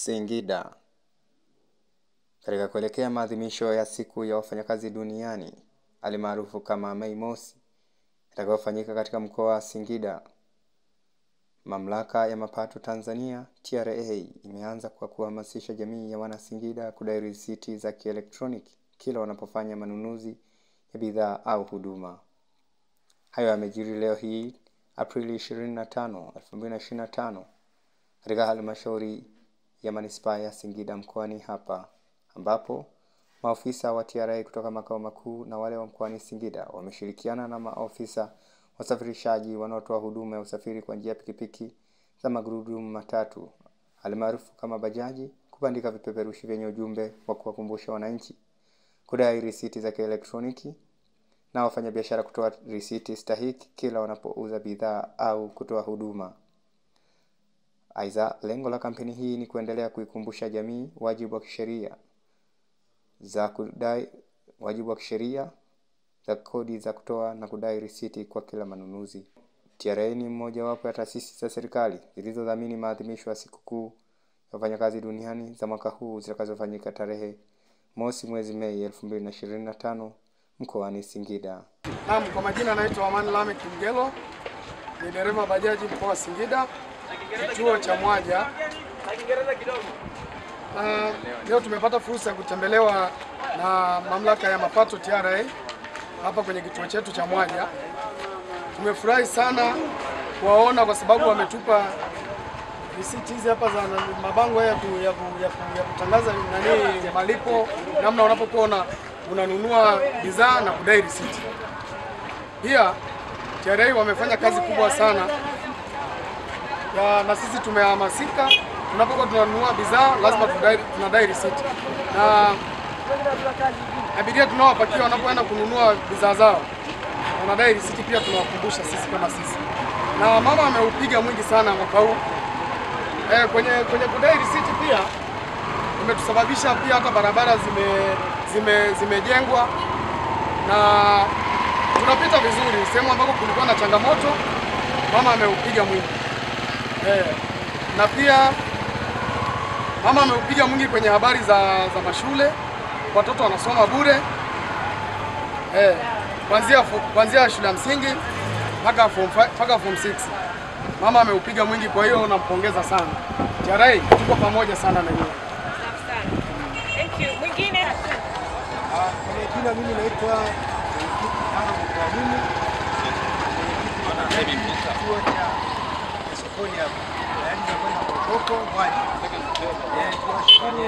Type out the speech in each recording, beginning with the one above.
Singida. Katika kuelekea maadhimisho ya siku ya wafanyakazi duniani alimaarufu kama Mei Mosi itakayofanyika katika mkoa wa Singida, Mamlaka ya Mapato Tanzania TRA imeanza kwa kuhamasisha jamii ya wana Singida kudai risiti za kielektroniki kila wanapofanya manunuzi ya bidhaa au huduma. Hayo yamejiri leo hii Aprili 25, 2025 katika halmashauri ya manispaa ya Singida mkoani hapa, ambapo maofisa wa TRA kutoka makao makuu na wale wa mkoani Singida wameshirikiana na maofisa wasafirishaji wanaotoa huduma ya usafiri kwa njia ya pikipiki za magurudumu matatu alimaarufu kama bajaji kubandika vipeperushi vyenye ujumbe wa kuwakumbusha wananchi kudai risiti za kielektroniki na wafanyabiashara kutoa risiti stahiki kila wanapouza bidhaa au kutoa huduma. Aidha, lengo la kampeni hii ni kuendelea kuikumbusha jamii wajibu wa kisheria za kodi za kutoa na kudai risiti kwa kila manunuzi. TRA ni mmoja wapo ya taasisi za serikali zilizodhamini maadhimisho ya sikukuu ya wafanyakazi duniani za mwaka huu zitakazofanyika tarehe mosi mwezi Mei 2025 mkoani Singida. Naam, kwa majina naitwa Amani Lameck Mgelo, ni dereva bajaji mkoa wa Singida, kituo cha Mwaja. Leo tumepata fursa ya kutembelewa na mamlaka ya mapato TRA hapa kwenye kituo chetu cha Mwaja. Tumefurahi sana kuwaona kwa sababu wametupa risiti hizi hapa za mabango ya kutangaza malipo, namna unapokuwa unanunua bidhaa na kudai risiti. Pia TRA wamefanya kazi kubwa sana na sisi tumehamasika. Tunapokuwa tunanunua bidhaa lazima tunadai risiti, na abiria tunaowapakia wanapoenda kununua bidhaa zao wanadai risiti pia, tunawakumbusha sisi kama sisi. Na mama ameupiga mwingi sana mwaka huu kwenye kudai risiti. Pia imetusababisha pia hata barabara zimejengwa na tunapita vizuri. Sehemu ambako kulikuwa na changamoto mama ameupiga mwingi. Na pia mama ameupiga mwingi kwenye habari za mashule, watoto wanasoma bure kuanzia shule ya msingi mpaka form 6. Mama ameupiga mwingi, kwa hiyo nampongeza sana. TRA tuko pamoja sana na yeye. Thank you. Mwingine? Jina mimi naitwa kituo cha sokoni hapa. Yaani tunakwenda Kokoko Mwaja. Tunashukuru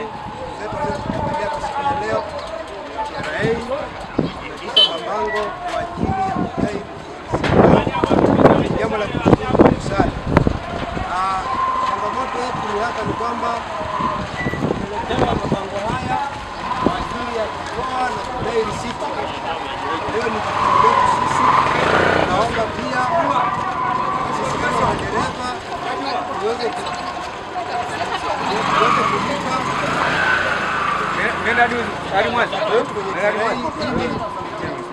zetu waliotutembelea kwa siku ya leo. TRA imekuta mabango kwa ajili ya kudai risiti. Jambo la kushukuru sana. Changamoto yetu hapa ni kwamba tumeletwa mabango haya kwa ajili ya kutoa na kudai risiti. Leo ni kituo sisi. Naomba pia sisi kama madereva tuweze kulipa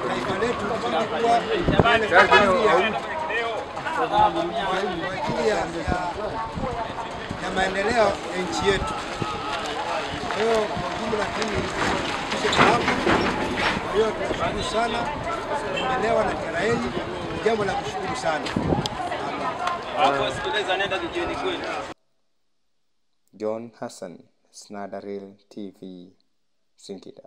taifa letu kwa ajili ya maendeleo ya nchi yetu. Kwa hiyo kwa jumla kwa hiyo tunashukuru sana kuendelewa na TRA, jambo la kushukuru sana. John Hassan, Snadaril TV, Singida.